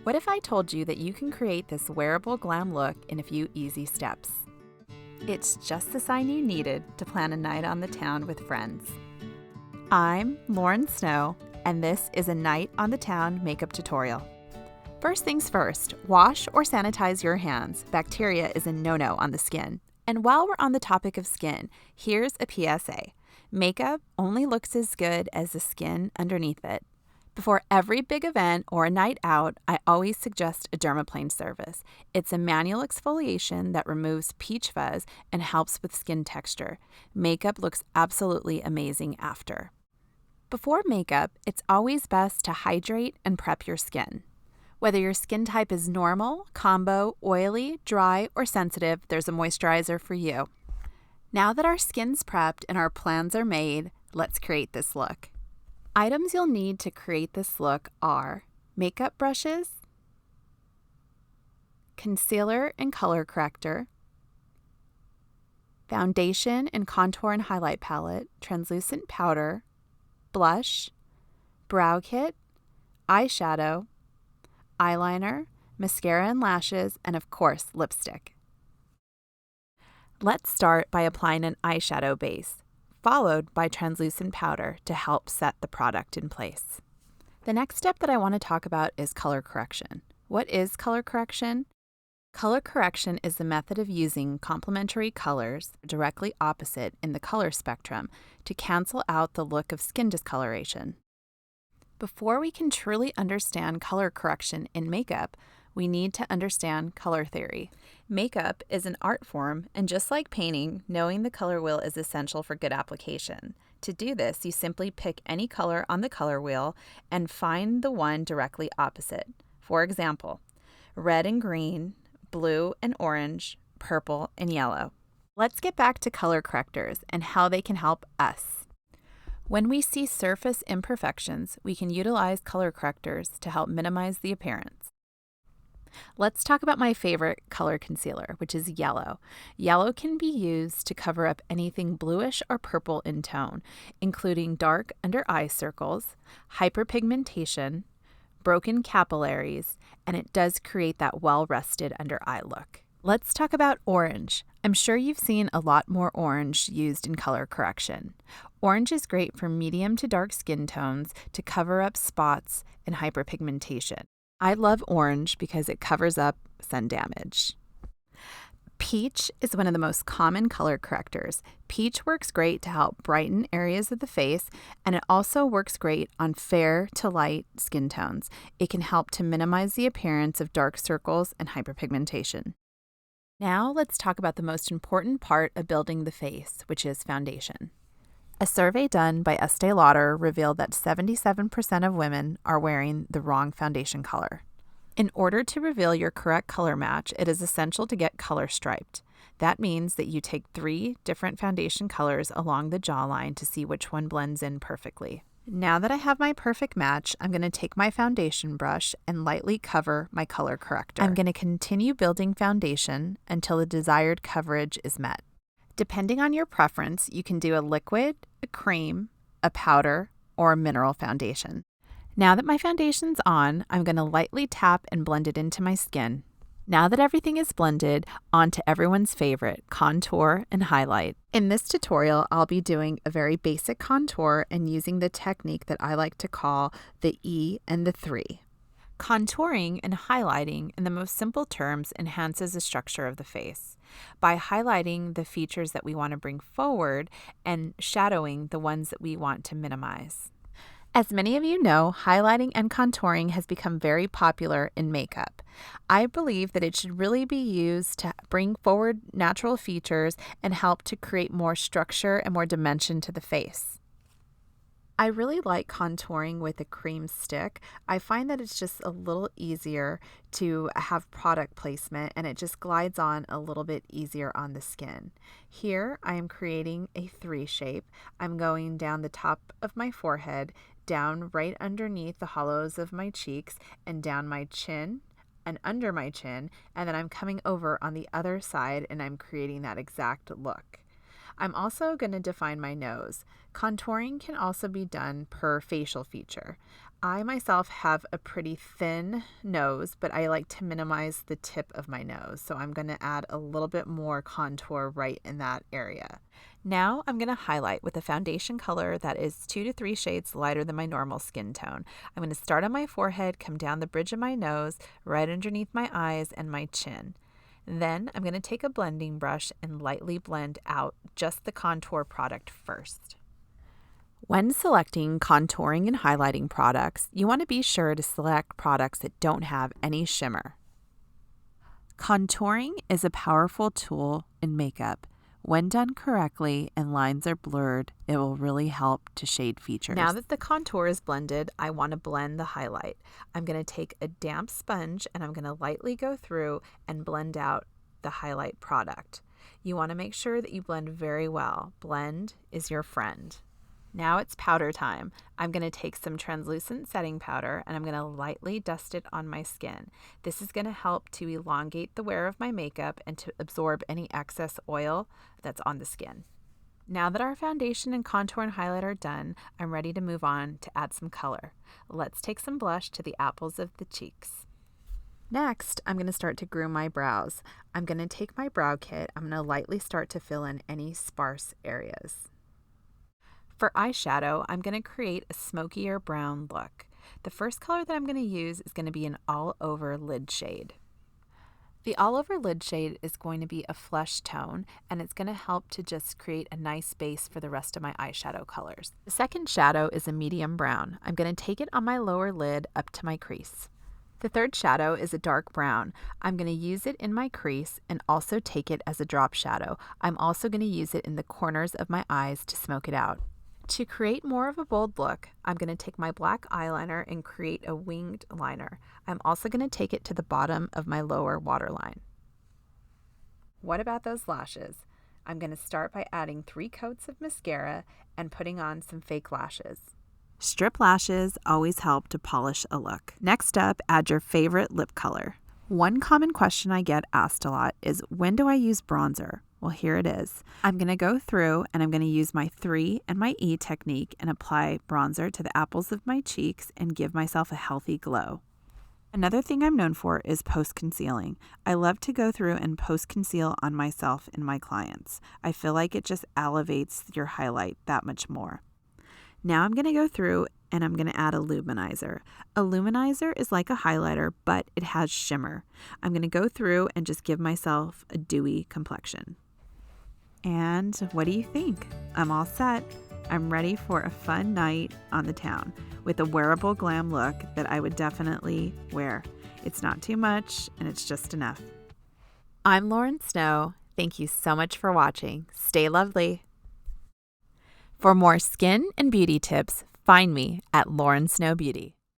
What if I told you that you can create this wearable glam look in a few easy steps? It's just the sign you needed to plan a night on the town with friends. I'm Lauren Snow, and this is a Night on the Town makeup tutorial. First things first, wash or sanitize your hands. Bacteria is a no-no on the skin. And while we're on the topic of skin, here's a PSA. Makeup only looks as good as the skin underneath it. Before every big event or a night out, I always suggest a dermaplane service. It's a manual exfoliation that removes peach fuzz and helps with skin texture. Makeup looks absolutely amazing after. Before makeup, it's always best to hydrate and prep your skin. Whether your skin type is normal, combo, oily, dry, or sensitive, there's a moisturizer for you. Now that our skin's prepped and our plans are made, let's create this look. Items you'll need to create this look are makeup brushes, concealer and color corrector, foundation and contour and highlight palette, translucent powder, blush, brow kit, eyeshadow, eyeliner, mascara and lashes, and of course, lipstick. Let's start by applying an eyeshadow base, followed by translucent powder to help set the product in place. The next step that I want to talk about is color correction. What is color correction? Color correction is the method of using complementary colors directly opposite in the color spectrum to cancel out the look of skin discoloration. Before we can truly understand color correction in makeup, we need to understand color theory. Makeup is an art form, and just like painting, knowing the color wheel is essential for good application. To do this, you simply pick any color on the color wheel and find the one directly opposite. For example, red and green, blue and orange, purple and yellow. Let's get back to color correctors and how they can help us. When we see surface imperfections, we can utilize color correctors to help minimize the appearance. Let's talk about my favorite color concealer, which is yellow. Yellow can be used to cover up anything bluish or purple in tone, including dark under eye circles, hyperpigmentation, broken capillaries, and it does create that well-rested under eye look. Let's talk about orange. I'm sure you've seen a lot more orange used in color correction. Orange is great for medium to dark skin tones to cover up spots and hyperpigmentation. I love orange because it covers up sun damage. Peach is one of the most common color correctors. Peach works great to help brighten areas of the face, and it also works great on fair to light skin tones. It can help to minimize the appearance of dark circles and hyperpigmentation. Now let's talk about the most important part of building the face, which is foundation. A survey done by Estee Lauder revealed that 77% of women are wearing the wrong foundation color. In order to reveal your correct color match, it is essential to get color striped. That means that you take 3 different foundation colors along the jawline to see which one blends in perfectly. Now that I have my perfect match, I'm going to take my foundation brush and lightly cover my color corrector. I'm going to continue building foundation until the desired coverage is met. Depending on your preference, you can do a liquid, a cream, a powder, or a mineral foundation. Now that my foundation's on, I'm going to lightly tap and blend it into my skin. Now that everything is blended, on to everyone's favorite, contour and highlight. In this tutorial, I'll be doing a very basic contour and using the technique that I like to call the E and the 3. Contouring and highlighting, in the most simple terms, enhances the structure of the face by highlighting the features that we want to bring forward and shadowing the ones that we want to minimize. As many of you know, highlighting and contouring has become very popular in makeup. I believe that it should really be used to bring forward natural features and help to create more structure and more dimension to the face. I really like contouring with a cream stick. I find that it's just a little easier to have product placement and it just glides on a little bit easier on the skin. Here I am creating a 3 shape. I'm going down the top of my forehead, down right underneath the hollows of my cheeks, and down my chin and under my chin, and then I'm coming over on the other side and I'm creating that exact look. I'm also going to define my nose. Contouring can also be done per facial feature. I myself have a pretty thin nose, but I like to minimize the tip of my nose. So I'm going to add a little bit more contour right in that area. Now I'm going to highlight with a foundation color that is 2 to 3 shades lighter than my normal skin tone. I'm going to start on my forehead, come down the bridge of my nose, right underneath my eyes and my chin. Then I'm going to take a blending brush and lightly blend out just the contour product first. When selecting contouring and highlighting products, you want to be sure to select products that don't have any shimmer. Contouring is a powerful tool in makeup. When done correctly and lines are blurred, it will really help to shade features. Now that the contour is blended, I want to blend the highlight. I'm going to take a damp sponge and I'm going to lightly go through and blend out the highlight product. You want to make sure that you blend very well. Blend is your friend. Now it's powder time. I'm going to take some translucent setting powder and I'm going to lightly dust it on my skin. This is going to help to elongate the wear of my makeup and to absorb any excess oil that's on the skin. Now that our foundation and contour and highlight are done, I'm ready to move on to add some color. Let's take some blush to the apples of the cheeks. Next, I'm going to start to groom my brows. I'm going to take my brow kit. I'm going to lightly start to fill in any sparse areas. For eyeshadow, I'm going to create a smokier brown look. The first color that I'm going to use is going to be an all-over lid shade. The all-over lid shade is going to be a flesh tone, and it's going to help to just create a nice base for the rest of my eyeshadow colors. The second shadow is a medium brown. I'm going to take it on my lower lid up to my crease. The third shadow is a dark brown. I'm going to use it in my crease and also take it as a drop shadow. I'm also going to use it in the corners of my eyes to smoke it out. To create more of a bold look, I'm going to take my black eyeliner and create a winged liner. I'm also going to take it to the bottom of my lower waterline. What about those lashes? I'm going to start by adding 3 coats of mascara and putting on some fake lashes. Strip lashes always help to polish a look. Next up, add your favorite lip color. One common question I get asked a lot is, when do I use bronzer? Well, here it is. I'm going to go through and I'm going to use my 3 and my E technique and apply bronzer to the apples of my cheeks and give myself a healthy glow. Another thing I'm known for is post-concealing. I love to go through and post-conceal on myself and my clients. I feel like it just elevates your highlight that much more. Now I'm going to go through and I'm going to add a luminizer. A luminizer is like a highlighter, but it has shimmer. I'm going to go through and just give myself a dewy complexion. And what do you think? I'm all set. I'm ready for a fun night on the town with a wearable glam look that I would definitely wear. It's not too much and it's just enough. I'm Lauren Snow. Thank you so much for watching. Stay lovely. For more skin and beauty tips, find me at Lauren Snow Beauty.